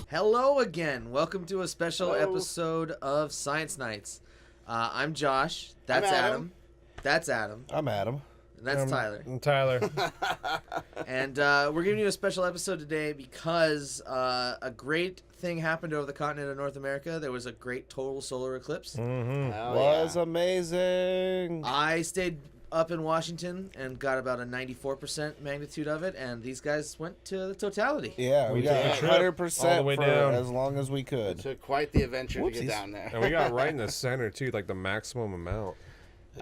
Hello again. Welcome to a special episode of Science Nights. I'm Josh. That's Adam. That's Adam. I'm Adam. And that's Tyler. I'm Tyler. And we're giving you a special episode today because a great thing happened over the continent of North America. There was a great total solar eclipse. Was amazing. I stayed up in Washington and got about a 94% magnitude of it, and these guys went to the totality. Yeah, we got took a trip 100% all the way for down. as long as we could. It took quite the adventure to Whoopsies. get down there. And we got right in the center, too, like the maximum amount.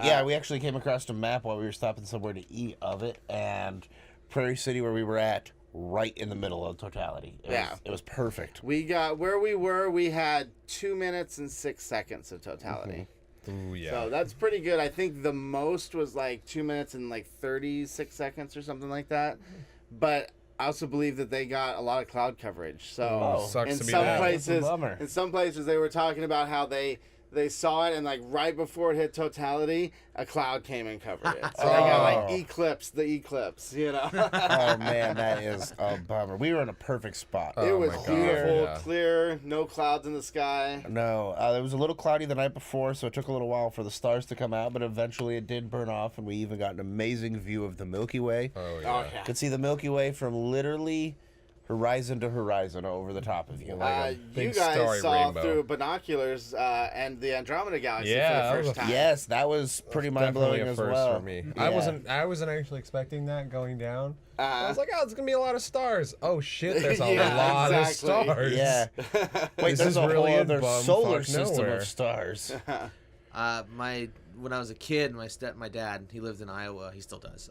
Yeah, we actually came across a map while we were stopping somewhere to eat of it, and Prairie City, where we were at, right in the middle of totality. It was perfect. We got where we were. We had 2 minutes and 6 seconds of totality. Ooh, yeah. So that's pretty good. I think the most was like 2 minutes and like 36 seconds or something like that. But I also believe that they got a lot of cloud coverage. So sucks in to be some that. That's a places, bummer. in some places they were talking about how they saw it, and like right before it hit totality, a cloud came and covered it. So they got like the eclipse, you know. Oh, man, that is a bummer. We were in a perfect spot. It was my God, beautiful, yeah. clear, no clouds in the sky. No, it was a little cloudy the night before, so it took a little while for the stars to come out, but eventually it did burn off, and we even got an amazing view of the Milky Way. Oh, yeah. Could see the Milky Way from literally horizon to horizon over the top of you. You big guys starry saw rainbow. through binoculars and the Andromeda Galaxy Yeah, for that the was first time. Yes, that was pretty mind Definitely blowing a as first well. for me. Yeah. I wasn't actually expecting that going down. I was like, oh, it's going to be a lot of stars. Oh, shit, there's a Yeah, lot exactly. of stars. Yeah. Wait, This there's is a really whole in other bum solar fuck system nowhere. of stars. When I was a kid, my dad, he lived in Iowa. He still does.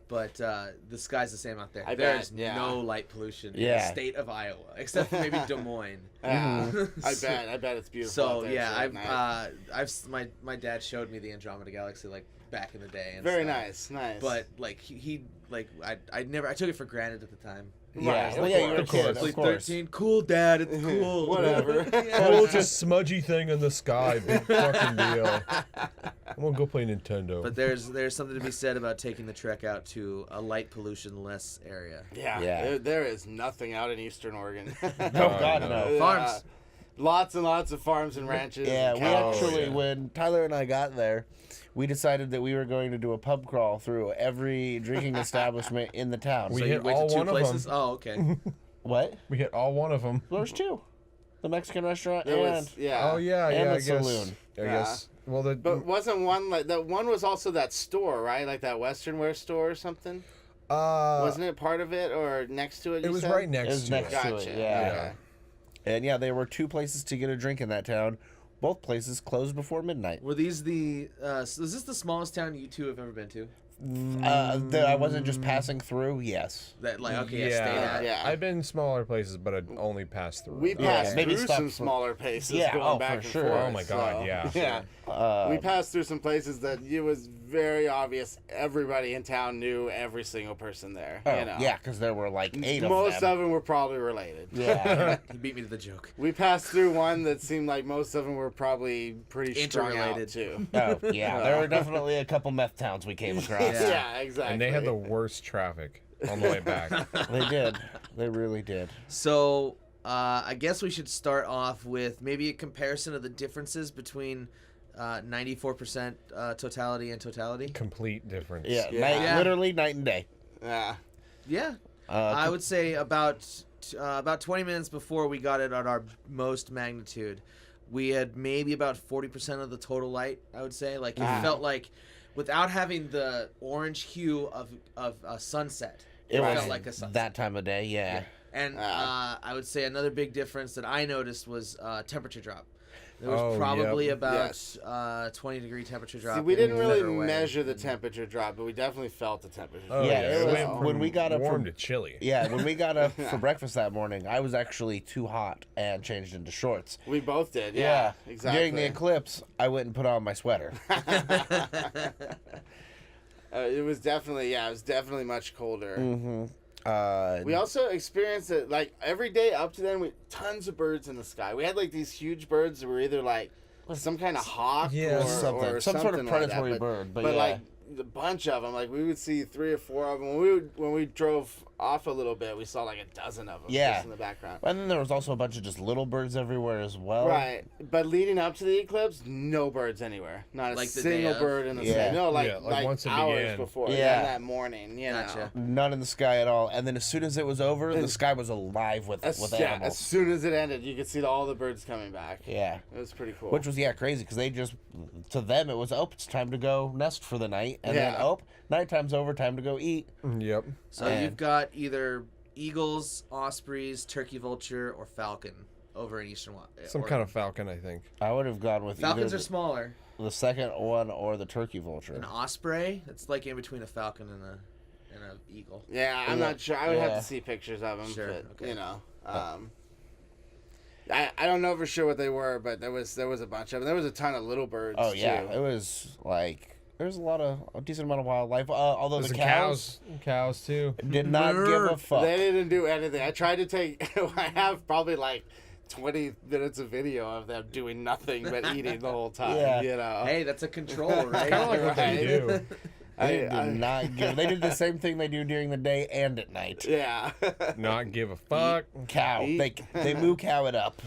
But the sky's the same out there. There's no light pollution in the state of Iowa, except for maybe Des Moines. I bet it's beautiful. So out there. yeah, It's really nice. my dad showed me the Andromeda Galaxy like back in the day. And Very stuff. nice. But like he I took it for granted at the time. Yeah, Right, well, of yeah, you were a course. kid, Like of course. 13, cool, Dad. It's cool. Whatever. Oh, it's a smudgy thing in the sky. Big fucking deal. I'm going to go play Nintendo. But there's something to be said about taking the trek out to a light pollution less area. Yeah. There is nothing out in Eastern Oregon. Oh, God, no. Farms. Lots and lots of farms and ranches. Yeah, and we cows. actually, when Tyler and I got there, we decided that we were going to do a pub crawl through every drinking establishment in the town. We So hit you went all to two one of places? them. Oh, okay. What? We hit all one of them. There's two. The Mexican restaurant There and... was, yeah. Oh, yeah, And yeah, the I guess. saloon. I guess. Well, But wasn't one like that? One was also that store, right? Like that Western wear store or something. Wasn't it part of it or next to it? It was said? right It next was to next it. to Gotcha. it, yeah. Okay. And yeah, there were two places to get a drink in that town. Both places closed before midnight. Were these is this the smallest town you two have ever been to? That I wasn't just passing through, yes. That like okay, I stayed at. Yeah. I've been smaller places, but I only passed through. We passed maybe through stop some for- smaller places Yeah, going back for and sure. forth. Oh my God, so, yeah. Yeah. We passed through some places that it was very obvious everybody in town knew every single person there. Oh, you know? yeah, because there were like 8 Most of them. of them were probably related. Yeah. He beat me to the joke. We passed through one that seemed like most of them were probably pretty strung out Interrelated. too. Oh, yeah. There were definitely a couple meth towns we came across. Yeah, exactly. And they had the worst traffic on the way back. They did. They really did. So I guess we should start off with maybe a comparison of the differences between 94% totality and totality. Complete difference. Yeah, Yeah. literally night and day. Yeah. Yeah, I would say about 20 minutes before we got it at our most magnitude, we had maybe about 40% of the total light. I would say, like it felt like, without having the orange hue of a sunset, it was felt like a sunset. that time of day, yeah. And I would say another big difference that I noticed was temperature drop. There was Oh, probably yep. about Yes. 20-degree temperature drop. See, we didn't really further away. measure the temperature drop, but we definitely felt the temperature Oh, drop. Yeah, it was- went when from we got up warm from- to chilly. Yeah, when we got up for breakfast that morning, I was actually too hot and changed into shorts. We both did. Yeah, exactly. During the eclipse, I went and put on my sweater. It was definitely much colder. Mm-hmm. We also experienced it like every day up to then. Tons of birds in the sky. We had like these huge birds that were either like some kind of hawk Yeah, or some sort of something predatory like that. bird. But, But yeah. like a bunch of them, like we would see 3 or 4 of them. When we drove off a little bit, we saw like a dozen of them Yeah. just in the background. And then there was also a bunch of just little birds everywhere as well. Right, but leading up to the eclipse, no birds anywhere. Not a Like the single day of? bird in the Yeah. sky. No, Yeah, like once it hours began. before. Yeah. That morning. You Gotcha. know. None in the sky at all. And then as soon as it was over, the sky was alive with As animals. soon as it ended, you could see all the birds coming back. Yeah. It was pretty cool. Which was, crazy because they just, to them, it was, it's time to go nest for the night. And then, Yeah. nighttime's over, time to go eat. Yep. So Man. you've got either eagles, ospreys, turkey vulture, or falcon over in eastern. Some kind of falcon, I think. I would have gone with Falcons either are smaller. the second one or the turkey vulture. An osprey, it's like in between a falcon and an eagle. Yeah, I'm not sure. I would have Yeah. to see pictures of them. Sure, But, okay. you know. I don't know for sure what they were, but there was a bunch of them. There was a ton of little birds. Oh, yeah. too. It was like, there's a decent amount of wildlife. Although There's the cows cows too. did not give a fuck. They didn't do anything. I tried to take. I have probably like 20 minutes of video of them doing nothing but eating the whole time. Yeah. You know. Hey, that's a control, right? Kind of like what they Right. do. They did not give. They did the same thing they do during the day and at night. Yeah. Not give a fuck. Cow. Eat. They moo cow it up.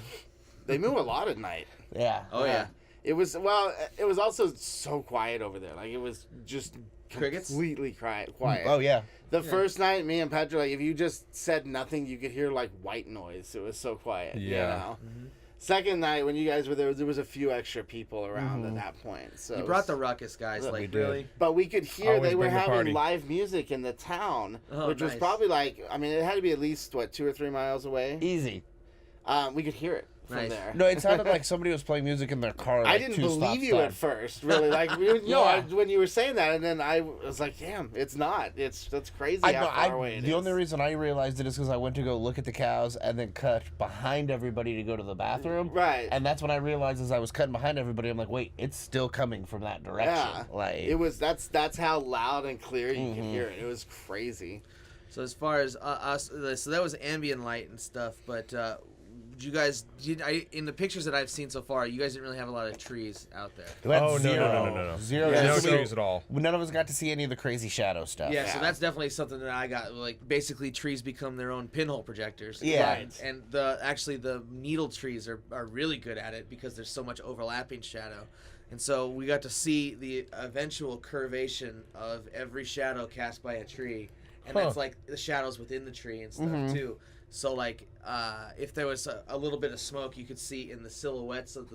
They move a lot at night. Yeah. Oh yeah. It was also so quiet over there. Like it was just Crickets? completely quiet. Oh yeah. The first night, me and Patrick, like, if you just said nothing, you could hear like white noise. It was so quiet. Yeah. You know? Second night, when you guys were there was a few extra people around at that point. So You it brought was- the ruckus, guys. We Like did. really. But we could hear Always they were bring the party. having live music in the town, Oh, which was nice. probably like, I mean, it had to be at least 2 or 3 miles away. Easy. We could hear it from Nice. there. No, it sounded like somebody was playing music in their car. I Like didn't 2 stops believe you down. at first, really. Like, no, Yeah. when you were saying that, and then I was like, "Damn, it's not. That's crazy I how know. far away it The is." only reason I realized it is because I went to go look at the cows and then cut behind everybody to go to the bathroom. Right. And that's when I realized, as I was cutting behind everybody, I'm like, wait, it's still coming from that direction. Yeah, Like it was. That's how loud and clear you could hear it. It was crazy. So as far as us, so that was ambient light and stuff. But you guys, in the pictures that I've seen so far, you guys didn't really have a lot of trees out there. We had Oh, no, zero. no. Zero. Yeah, No so- trees at all. None of us got to see any of the crazy shadow stuff. Yeah, so Yeah. that's definitely something that I got. Like basically, trees become their own pinhole projectors. Yeah. Right. And the needle trees are really good at it because there's so much overlapping shadow. And so we got to see the eventual curvation of every shadow cast by a tree. And that's like the shadows within the tree and stuff too. So like if there was a little bit of smoke, you could see in the silhouettes of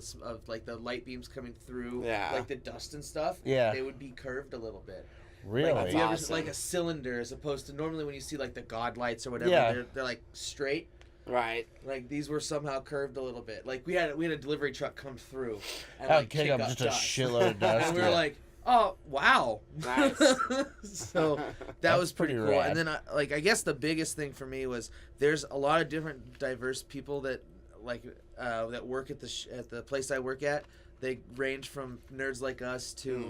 like the light beams coming through, Yeah. like the dust and stuff. Yeah. They would be curved a little bit. Really? Like, if you ever awesome. like a cylinder, as opposed to normally when you see like the god lights or whatever, Yeah. they're like straight. Right. Like these were somehow curved a little bit. Like we had a delivery truck come through and Oh, like kick kick up up just dust. a shitload of dust. And we were yeah. like, oh wow, Nice. so that That's was pretty pretty cool. rad. And then I guess the biggest thing for me was there's a lot of different diverse people that like that work at the place I work at. They range from nerds like us to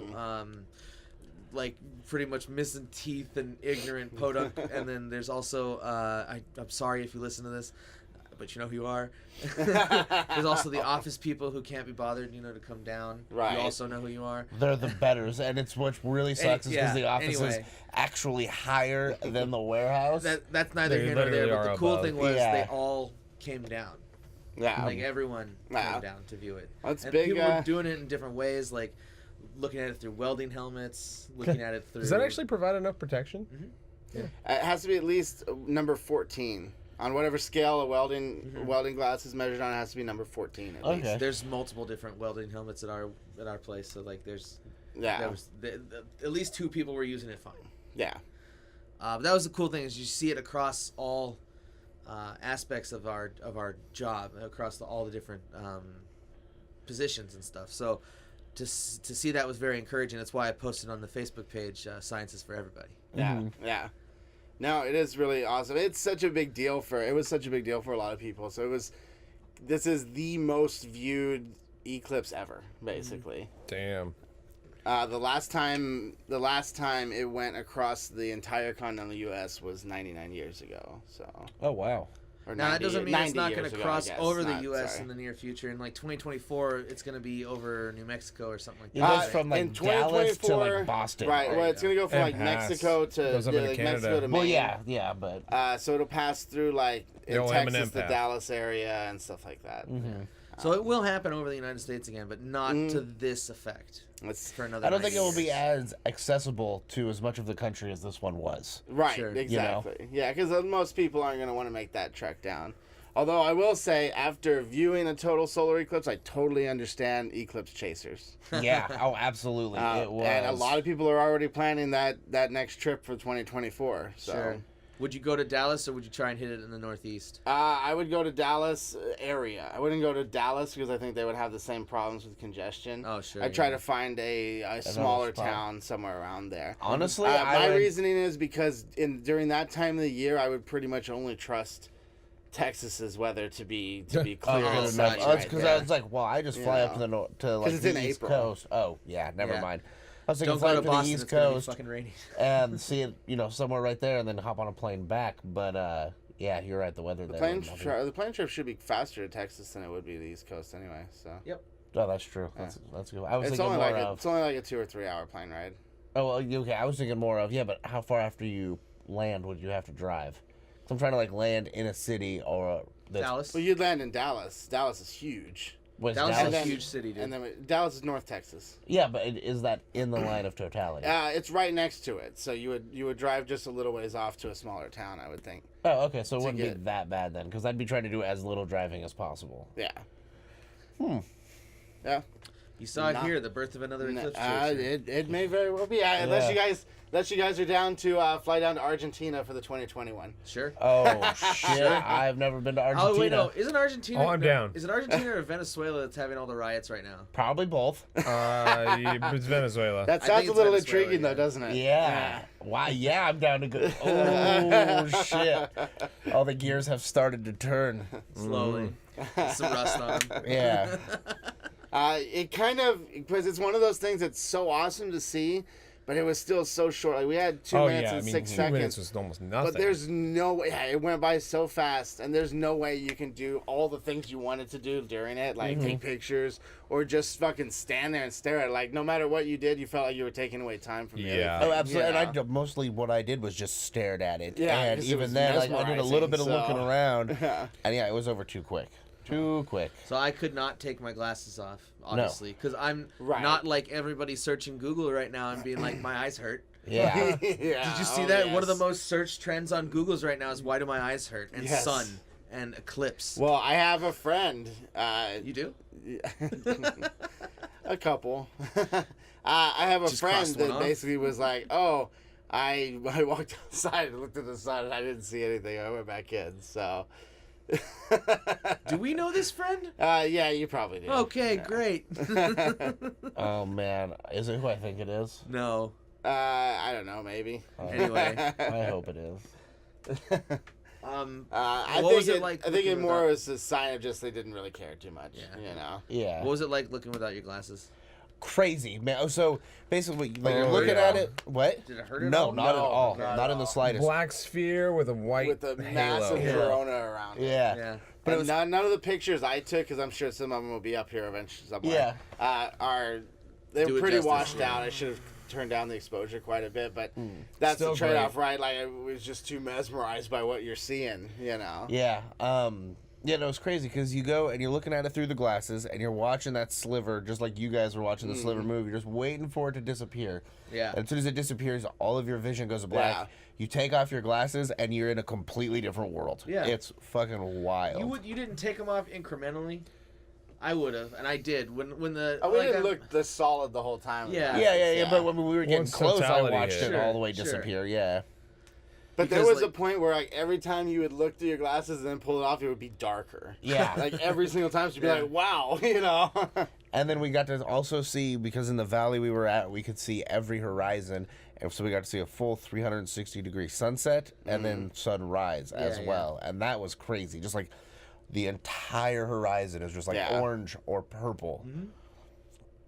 like pretty much missing teeth and ignorant podunk. And then there's also I'm sorry if you listen to this, but you know who you are. There's also the office people who can't be bothered, to come down. Right. You also know who you are. They're the betters, and it's what really sucks is because yeah, the office is anyway. actually higher than the warehouse. That's neither They here nor there. literally But the are cool above. thing was Yeah. they all came down. Yeah. Like everyone Wow. came down to view it. That's and big. people were doing it in different ways, like looking at it through welding helmets, looking at it through. Does that actually provide enough protection? It has to be at least number 14 on whatever scale a welding glass is measured on. It has to be number 14 at least. Okay. There's multiple different welding helmets at our place, so like there Yeah. was at least 2 people were using it fine. Yeah. But that was the cool thing is you see it across all aspects of our job, across all the different positions and stuff. So to see that was very encouraging. That's why I posted on the Facebook page, Science is for Everybody. Yeah. Yeah. No, it is really awesome. It was such a big deal for a lot of people. So this is the most viewed eclipse ever, basically. Damn. The last time it went across the entire continental U.S. was 99 years ago. So Oh wow. Or Now, that 90 doesn't mean it's 90 not going years to ago, cross I guess. over the Not- U.S. sorry. in the near future. In like 2024, it's going to be over New Mexico or something like It that. goes from in like Dallas to 2024, like Boston. Right. Well, it's gonna go from And like pass. Mexico to Goes up into like Canada. Mexico to Maine. Well, yeah, but So it'll pass through like The in old Texas, M&M the path. Dallas area, and stuff like that. So it will happen over the United States again, but not to this effect. It's For another. I don't 9 think it will be years. as accessible to as much of the country as this one was. right. Sure. Exactly. Yeah, because most people aren't gonna want to make that trek down. Although I will say, after viewing a total solar eclipse, I totally understand eclipse chasers. Yeah, oh, absolutely. It was. And a lot of people are already planning that next trip for 2024. So. Sure. Would you go to Dallas or would you try and hit it in the Northeast? I would go to Dallas area. I wouldn't go to Dallas because I think they would have the same problems with congestion. Oh, sure. I'd try to find a smaller spot. town somewhere around there. Honestly, My I would, reasoning is because during that time of the year, I would pretty much only trust Texas's weather to be clear. Oh, good good enough. enough. Right Because there. I was like, well, I just fly up to the to like it's the in East April. Coast. Oh, yeah, never Yeah. mind. I was thinking Don't fly go up to to the Boston. East It's gonna be Coast fucking rainy. and see it, somewhere right there, and then hop on a plane back. But yeah, you're right. The weather there. The plane trip should be faster to Texas than it would be to the East Coast anyway. So Yep. Oh, that's true. That's good. I was it's thinking only more like of. it's only like a 2 or 3 hour plane ride. Oh, well, okay. I was thinking more of but how far after you land would you have to drive? So I'm trying to like land in a city or Dallas. Well, you'd land in Dallas. Dallas is huge. Was Dallas Dallas, is a huge city, dude. And then Dallas is North Texas. yeah, but is that in the line of totality? It's right next to it, so you would drive just a little ways off to a smaller town, I would think. Oh, okay. So it wouldn't be get- that bad then, because I'd be trying to do as little driving as possible. Yeah. Yeah. You saw it Not- here, the birth of another eclipse. chaser. It may very well be. Unless you guys are down to fly down to Argentina for the 2021. Sure. Oh shit! I've never been to Argentina. Oh wait, no. Isn't Argentina? Oh, I'm down. Is it Argentina or Venezuela that's having all the riots right now? Probably both. It's Venezuela. That I sounds think a it's little Venezuela, intriguing, yeah. though, doesn't it? Yeah. Wow. Yeah, I'm down to go. Oh shit! All the gears have started to turn. Slowly. Some rust on them. Yeah. It kind of, because it's one of those things that's so awesome to see, but it was still so short. Like we had 2 minutes and 6 2 seconds. minutes was almost nothing. But there's no way. Yeah, it went by so fast, and there's no way you can do all the things you wanted to do during it, like take pictures or just fucking stand there and stare at it. Like no matter what you did, you felt like you were taking away time from Yeah. Oh, everything, absolutely. you And know? mostly what I did was just stared at it. Yeah, And 'cause it even was then, like I did a little bit of mesmerizing, looking so- around, Yeah. and yeah, it was over too quick. Too quick. So I could not take my glasses off, obviously, because I'm Right. not like everybody searching Google right now and being like, my eyes hurt. Yeah. Yeah. Did you see Oh, that? One of the yes. most searched trends on Google's right now is why do my eyes hurt? And Yes. sun and eclipse. Well, I have a friend. You do? A couple. I have a Just friend crossed one that off? basically was like, "Oh, I walked outside and looked at the sun and I didn't see anything. I went back in." So. Do we know this friend? Yeah, you probably do. Okay, Yeah. great. Oh man, is it who I think it is? No. I don't know, maybe. Anyway. I hope it is. I What think was it like I think it looking more without- was a sign of just they didn't really care too much. Yeah. You know. Yeah. What was it like looking without your glasses? Crazy, man. Oh, so basically, like you're Oh, looking yeah. at it. What? Did it hurt at No, all? not at No, all. not Not at in the all. slightest. Black sphere with a white With a halo. massive Yeah. corona around it. Yeah. Yeah. But it And was. none of the pictures I took, because I'm sure some of them will be up here eventually somewhere. Yeah. They're Do it pretty justice, washed yeah. out. I should have turned down the exposure quite a bit, but that's Still the trade-off, right? Like I was just too mesmerized by what you're seeing, you know. Yeah. Yeah, no, it's crazy because you go and you're looking at it through the glasses and you're watching that sliver just like you guys were watching the sliver move. You're just waiting for it to disappear. Yeah. And as soon as it disappears, all of your vision goes black. Yeah. You take off your glasses and you're in a completely different world. Yeah. It's fucking wild. You didn't take them off incrementally? I would have, and I did. When the Oh, we like, didn't I- look this solid the whole time. Yeah. Yeah. But when we were getting Once close, I totality watched hit. it all the way Sure. disappear. Yeah. But there Because, was a like- point where, like, every time you would look through your glasses and then pull it off, it would be darker. Yeah. Like, every single time, you'd be Yeah. like, wow, you know? And then we got to also see, because in the valley we were at, we could see every horizon. And so we got to see a full 360-degree sunset and then sunrise as Yeah, yeah. well. And that was crazy. Just like the entire horizon is just like Yeah. orange or purple.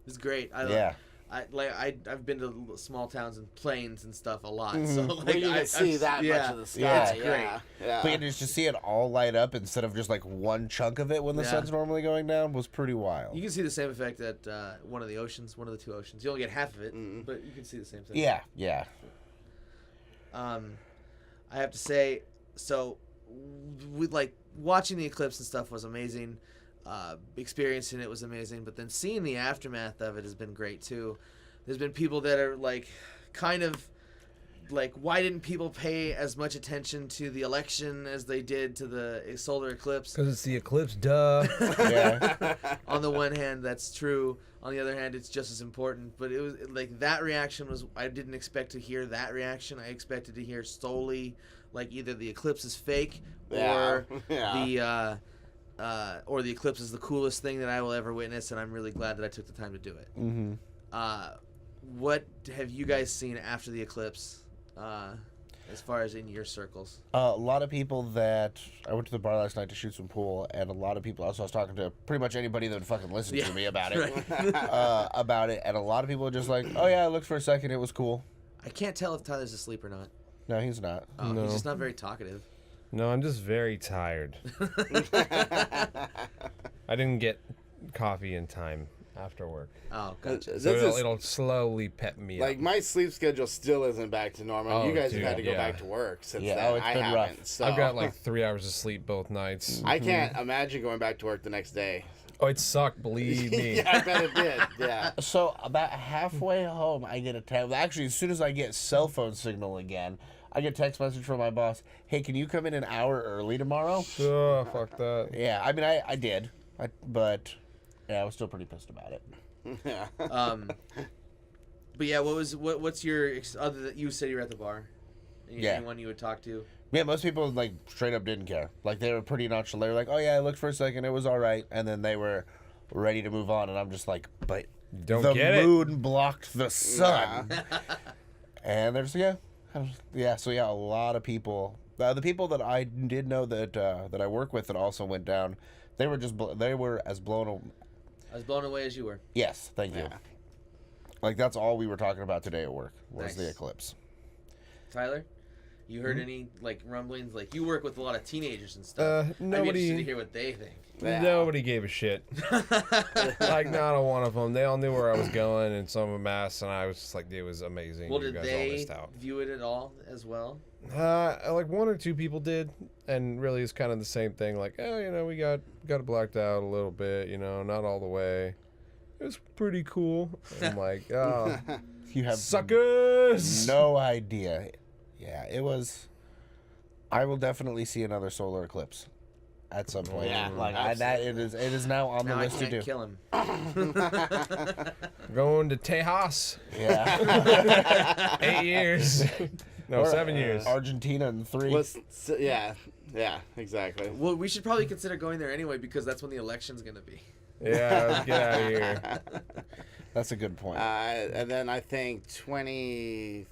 It's great. Yeah. I've been to small towns and plains and stuff a lot, so Where like you can see that much of the sky. Yeah, it's great. Yeah. But just to see it all light up instead of just like one chunk of it when the sun's normally going down was pretty wild. You can see the same effect at one of the two oceans. You only get half of it, but you can see the same thing. Yeah. I have to say, so with like watching the eclipse and stuff was amazing. Experiencing it was amazing, but then seeing the aftermath of it has been great too. There's been people that are like, kind of like, why didn't people pay as much attention to the election as they did to the solar eclipse? Because it's the eclipse, duh. Yeah. On the one hand, that's true. On the other hand, it's just as important. But it was like that reaction was, I didn't expect to hear that reaction. I expected to hear solely like either the eclipse is fake or or the eclipse is the coolest thing that I will ever witness, and I'm really glad that I took the time to do it. Mm-hmm. What have you guys seen after the eclipse, as far as in your circles? A lot of people that I went to the bar last night to shoot some pool, and a lot of people. Also, I was talking to pretty much anybody that would fucking listen to me about it, about it, and a lot of people are just like, "Oh yeah, I looked for a second, it was cool." I can't tell if Tyler's asleep or not. No, he's not. Oh, No. he's just not very talkative. No, I'm just very tired. I didn't get coffee in time after work. Oh, gotcha. So it'll slowly pep me like up. my sleep schedule still isn't back to normal. Oh, you guys dude, have had to go yeah. back to work since Yeah, then. it's I been haven't. rough. So I've got like 3 hours of sleep both nights. I can't imagine going back to work the next day. Oh, it sucked, believe me. Yeah, I bet it did. Yeah. So about halfway home, I get a text. Actually, as soon as I get cell phone signal again, I get a text message from my boss. Hey, can you come in an hour early tomorrow? Oh, fuck that. Yeah, I mean, I did, but yeah, I was still pretty pissed about it. Yeah. But yeah, what's your other that you said you were at the bar? Yeah. Anyone you would talk to? Yeah, most people like straight up didn't care. Like they were pretty nonchalant. They were like, "Oh yeah, I looked for a second, it was all right," and then they were ready to move on. And I'm just like, "But Don't the get it. moon blocked the sun," and there's yeah. So yeah, a lot of people. The people that I did know that that I work with that also went down, they were as blown. I was blown away as you were. Yes, thank you. Like that's all we were talking about today at work was the Nice. eclipse. Tyler, you heard any like rumblings? Like you work with a lot of teenagers and stuff. I'd be interested to Nobody hear what they think. Yeah. Nobody gave a shit. Like, not a one of them. They all knew where I was going, and some of them asked, and I was just like, it was amazing. Well, You did guys all they missed out. view it at all as well? Like 1 or 2 people did, and really it's kind of the same thing. Like, oh, we got blacked out a little bit, not all the way. It was pretty cool. I'm like, oh, You have suckers. no idea. Yeah, it was. I will definitely see another solar eclipse at some point. Yeah, like it is now on the Now I list to can't do. kill him. Going to Tejas. Yeah, 8 years. No, 7 years. Argentina in 3. Yeah, exactly. Well, we should probably consider going there anyway because that's when the election's gonna be. Yeah, let's get out of here. That's a good point. And then I think 2030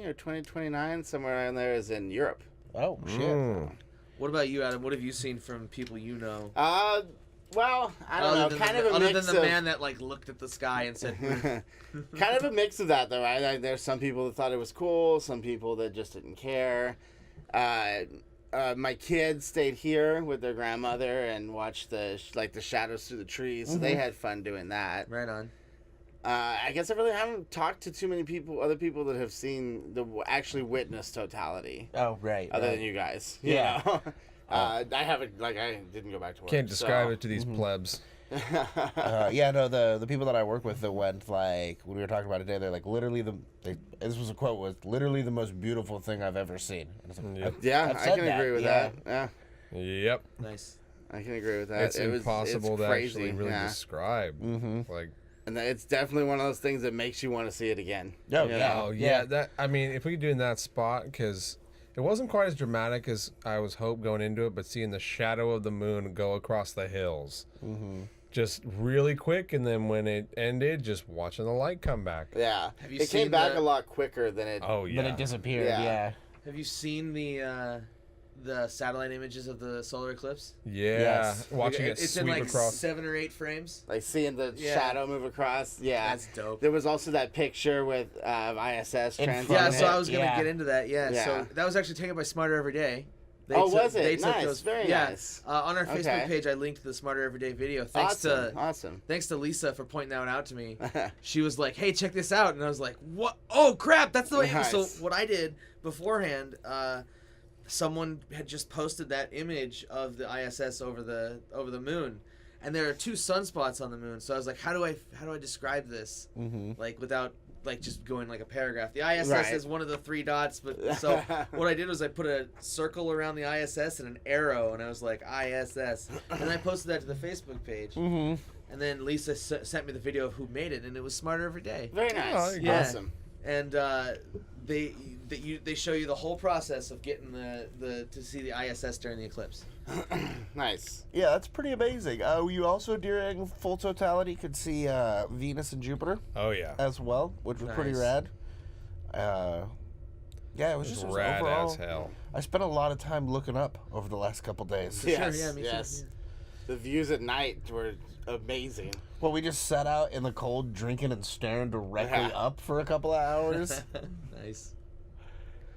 or 2029, somewhere around there, is in Europe. Oh shit! What about you, Adam? What have you seen from people you know? Well, I don't know. Kind of a other mix than the of, man that like looked at the sky and said, kind of a mix of that, though, right? Like, there's some people that thought it was cool, some people that just didn't care. My kids stayed here with their grandmother and watched the shadows through the trees, so they had fun doing that. "Right on." I guess I really haven't talked to too many other people that have actually witnessed totality, Oh right. other right. than you guys. Yeah. You know? I haven't, I didn't go back to work. Can't describe so. it to these plebs. Yeah, no, the people that I work with that went like when we were talking about it today, they're like literally this was a quote, was literally the most beautiful thing I've ever seen. And I was like, Yep. Yeah, I've I said can agree with yeah. that. Yeah, Yep. Nice. I can agree with that. It's impossible to crazy. actually really describe. Like, And it's definitely one of those things that makes you want to see it again. Oh, You know? yeah. oh yeah, that I mean, if we could do it in that spot, because it wasn't quite as dramatic as I was hoping going into it, but seeing the shadow of the moon go across the hills, just really quick, and then when it ended, just watching the light come back. Yeah. Have you It came seen back the- a lot quicker than it. Oh yeah. Then it disappeared. Yeah. Yeah. Have you seen the the satellite images of the solar eclipse? Yeah, Yes. watching it It's sweep in like across. 7 or 8 frames. Like seeing the Yeah. shadow move across. Yeah. That's dope. There was also that picture with ISS In translating. front Yeah, of so it. I was gonna Yeah. get into that. Yeah, Yeah. so that was actually taken by Smarter Every Day. Was it? They took Nice. Very nice. On our Facebook Okay. page, I linked the Smarter Everyday video. Awesome. Thanks to Lisa for pointing that one out to me. She was like, "Hey, check this out," and I was like, "What? Oh crap! That's the way." Nice. So what I did beforehand, someone had just posted that image of the ISS over the moon, and there are 2 sunspots on the moon. So I was like, "How do I describe this? Like without." Like just going like a paragraph. The ISS Right. is one of the 3 dots, but so what I did was I put a circle around the ISS and an arrow, and I was like ISS, and I posted that to the Facebook page. And then Lisa sent me the video of who made it, and it was Smarter Every Day. Very nice. Yeah. Awesome. And they show you the whole process of getting the to see the ISS during the eclipse. Nice. Yeah, that's pretty amazing. You also, during full totality, could see Venus and Jupiter Oh yeah, as well, which was pretty Nice. rad. Yeah, it was it's just rad overall. as hell. I spent a lot of time looking up over the last couple days. Yes, yeah, me too, yes. yeah. The views at night were amazing. Well, we just sat out in the cold, drinking and staring directly Yeah. up for a couple of hours. Nice.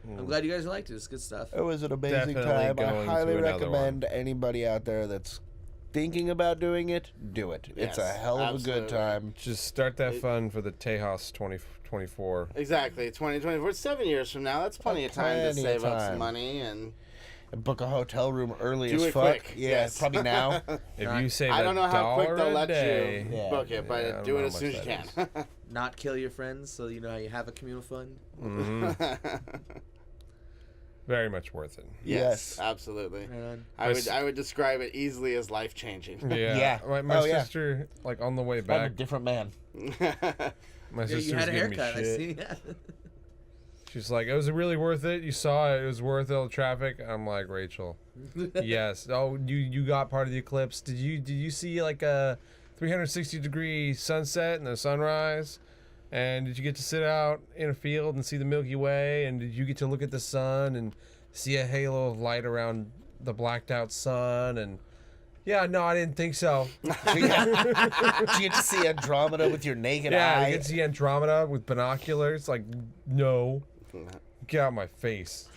I'm glad you guys liked it. It's good stuff. It was an amazing Definitely time. I going highly to another recommend anybody out there that's thinking about doing it, do it. It's a Yes, hell of a absolutely. good time. Just start that fun for the Tejas 2024. Exactly. 2024. 7 years from now. That's plenty of time to Plenty of save up some time. money and. And book a hotel room early Do as it fuck. quick, Yeah, yes. probably now. If you save I don't know how quick $1 they'll a let day, you Yeah. book it, but Yeah, I don't do know it how as soon as you much can. Not kill your friends, so you know how you have a communal fund. very much worth it. Yes. absolutely. Right on. I would describe it easily as life changing. Yeah, Yeah. My Oh, yeah. sister, like on the way I'm a back, different man. my Yeah, sister you was had a giving me haircut. I shit. see. Yeah. She's like, it was really worth it. You saw it. It was worth all the traffic. I'm like, Rachel, yes. Oh, you got part of the eclipse. Did you see like a 360-degree sunset and a sunrise? And did you get to sit out in a field and see the Milky Way? And did you get to look at the sun and see a halo of light around the blacked out sun? And yeah, no, I didn't think so. Did you get to see Andromeda with your naked Yeah, eye? you get to see Andromeda with binoculars. Like, no, get out of my face.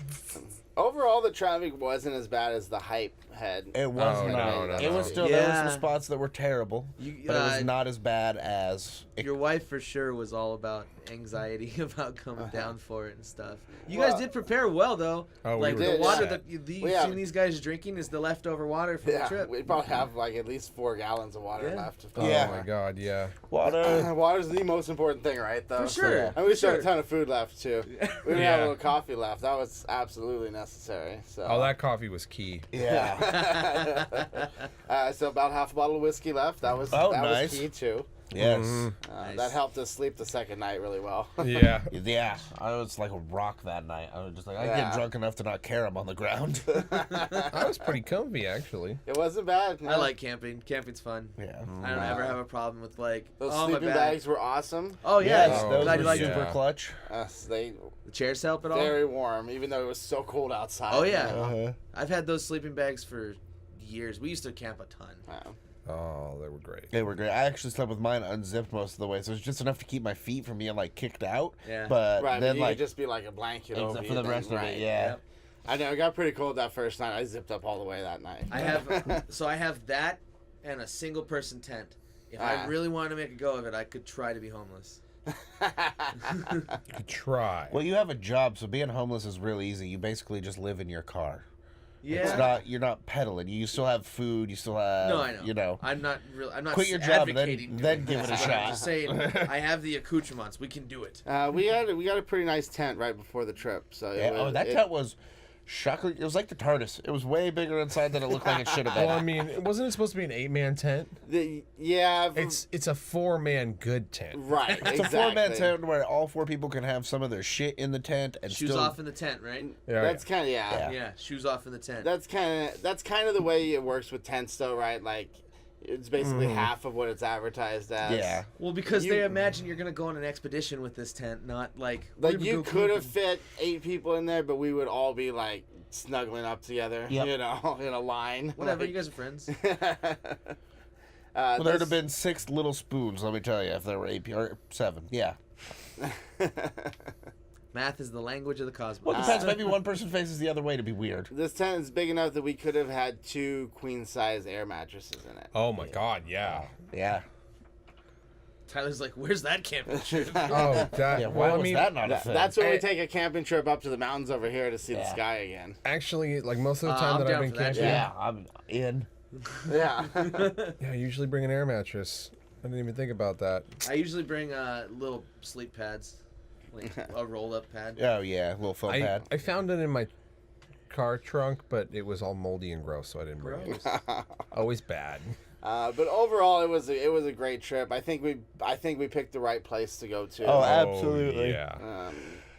Overall, the traffic wasn't as bad as the hype had. It was Oh, not. no, It was no. still there were Yeah. some spots that were terrible, You, but it was not as bad as. Your wife for sure was all about anxiety about coming down for it and stuff. You Well- guys did prepare well though. Oh, we like were the did, water yeah. that you've Yeah. seen these guys drinking is the leftover water from the Yeah, trip. we probably have like at least 4 gallons of water Yeah. left. Yeah. Oh my god, yeah. Water. Water's the most important thing, right? Though. For sure. Yeah. And we still Sure. have a ton of food left too. We didn't Yeah. have a little coffee left. That was absolutely necessary. So. Oh, that coffee was key. Yeah. So about half a bottle of whiskey left. That was Oh, that nice. was key too. Yes. Nice. That helped us sleep the second night really well. Yeah. Yeah. I was like a rock that night. I was just like, I Yeah. get drunk enough to not care I'm on the ground. I was pretty comfy actually. It wasn't bad. I like camping. Camping's fun. Yeah. I don't ever have a problem with like Those oh my sleeping bad. bags were awesome. Oh yeah, Yes, Oh, those glad were you like super yeah. clutch. They the chairs help at all. very warm, even though it was so cold outside. Oh, yeah. you know? Uh-huh. I've had those sleeping bags for years. We used to camp a ton. Wow. Oh, they were great. They were great. I actually slept with mine unzipped most of the way, so it was just enough to keep my feet from being like kicked out. Yeah. But Right, then but you like could just be like a blanket over except you for the then, rest of right. it, yeah. Yep. I know, it got pretty cold that first night. I zipped up all the way that night. I have so I have that and a single person tent. If I Ah. really wanted to make a go of it, I could try to be homeless. You could try. Well, you have a job, so being homeless is real easy. You basically just live in your car. Yeah. It's not you're not peddling. You still have food. You still have. No, I know. You know. I'm not real. I'm not. Quit your job and then- advocating then doing give it a this, but shot. I'm just saying, I have the accoutrements. We can do it. We got a pretty nice tent right before the trip. So Yeah. Oh, that tent was shockingly. It was like the TARDIS. It was way bigger inside than it looked like it should have been. Well, I mean, wasn't it supposed to be an 8-man tent? Yeah. It's a 4-man good tent. right. It's a 4-man tent where all 4 people can have some of their shit in the tent and Shoes still. off in the tent, right? Yeah, That's kind of Yeah. Yeah, shoes off in the tent. That's kind of the way it works with tents, though, right? Like, it's basically half of what it's advertised as. Yeah. Well, because You- they imagine you're gonna go on an expedition with this tent, not like Like we you would go could have camping. fit 8 people in there, but we would all be like snuggling up together, Yep. you know, in a line. Whatever, Like- you guys are friends. Well, there'd this- have been 6 little spoons, let me tell you, if there were 8 or 7. Yeah. Math is the language of the cosmos. Well, it depends. Maybe one person faces the other way to be weird. This tent is big enough that we could have had 2 queen-size air mattresses in it. Oh my God, yeah. Yeah. Tyler's like, where's that camping trip? Oh, that. Yeah, why well, I was mean, that not a thing? That's when we Eh. take a camping trip up to the mountains over here to see the Yeah. sky again. actually, like most of the time I'm that I've down been for that camping, Yeah, I'm in. Yeah. yeah, I usually bring an air mattress. I didn't even think about that. I usually bring little sleep pads, like a roll-up pad. Oh, yeah, little foam pad. I found it in my car trunk, but it was all moldy and gross, so I didn't bring it. Always bad. But overall, it was a great trip. I think we picked the right place to go to. Oh, absolutely. Yeah.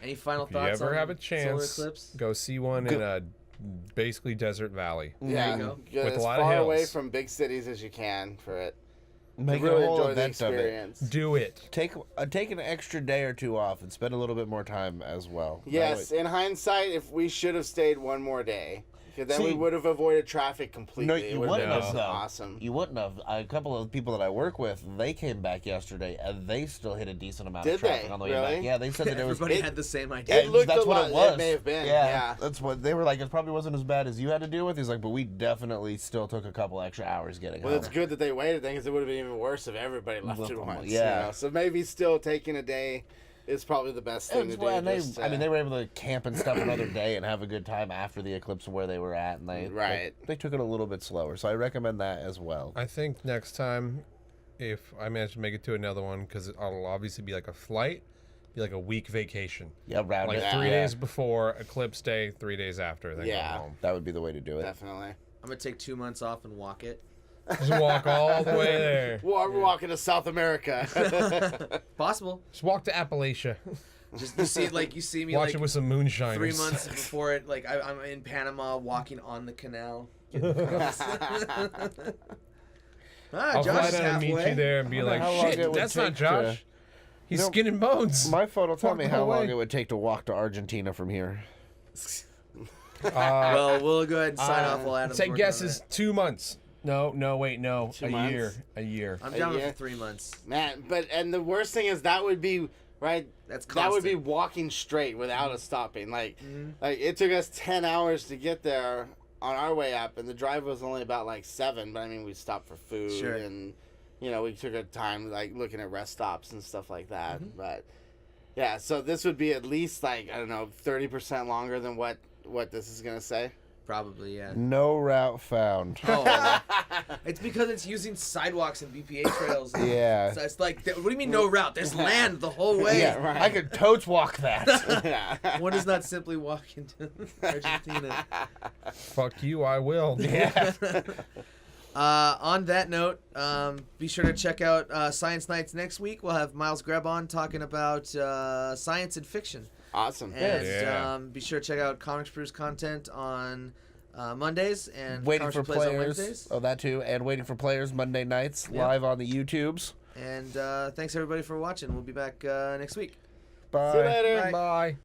Any final If you thoughts ever on have a solar chance, eclipse? go see one in a basically desert valley. Yeah, you go. get With a as lot of far away hills. from big cities as you can for it. Make really a whole enjoy the event of it. experience. Do it. Take an extra day or 2 off and spend a little bit more time as well. Yes, That way- in hindsight, if we should have stayed one more day, because then we See- would have avoided traffic completely. No, It you would have wouldn't been have, though. awesome. You wouldn't have. A couple of people that I work with, they came back yesterday and they still hit a decent amount Did of traffic they? on the way Really? back. Yeah, they said that it was. Everybody it- had the same It idea. looked that's a what lot- it was. it may have been, Yeah, yeah. that's what they were like. It probably wasn't as bad as you had to deal with. He's like, but we definitely still took a couple extra hours getting Well, home. it's good that they waited then, because it would have been even worse if everybody left Left at them, once. yeah. You know? So maybe still taking a day is probably the best thing to do. And just, they were able to camp and stuff another day and have a good time after the eclipse where they were at, and Right. they took it a little bit slower. So I recommend that as well. I think next time, if I manage to make it to another one, because it'll obviously be like a flight, be like a week vacation. Yeah, round Like it. 3 Yeah. days before eclipse day, 3 days after, then Yeah. go home. That would be the way to do it. definitely. I'm gonna take 2 months off and walk it. Just walk all the way there. Well, we're walking to South America. Possible. Just walk to Appalachia. Just you see me Watch like it with some moonshiners. 3 months before it. Like I'm in Panama walking on the canal. I'll Josh fly is down and meet you halfway. there and be wonder like, how long shit, it would that's not take Josh. to- He's You know, skin and bones. My phone will tell Walk me the how whole long way. it would take to walk to Argentina from here. Well, we'll go ahead and sign off while Adam's Say working guess on is it. 2 months. No, wait, no. 2 A months? year. A year. I'm A down year? for 3 months. Man, and the worst thing is that would be right. That's That would be constant. walking straight without us stopping. Like, Mm-hmm. like it took us 10 hours to get there on our way up, and the drive was only about like 7. But I mean, we stopped for food, Sure. and we took our time like looking at rest stops and stuff like that. Mm-hmm. But yeah, so this would be at least like 30% longer than what this is gonna say. Probably, yeah. No route found. Oh, it's because it's using sidewalks and BPA trails. Yeah. So it's like, what do you mean no route? There's land the whole way. Yeah, right. I could totes walk that. Yeah. One does not simply walk into Argentina. Fuck you, I will. Yeah. On that note, be sure to check out Science Nights next week. We'll have Miles Greb on talking about science and fiction. Awesome. And Yeah. be sure to check out Comics Brews content on Mondays and Waiting Comics for Brews Plays on players. Wednesdays. Oh, that too. And waiting for players Monday nights Yep. live on the YouTubes. And thanks everybody for watching. We'll be back next week. Bye. See you later. Bye. Bye.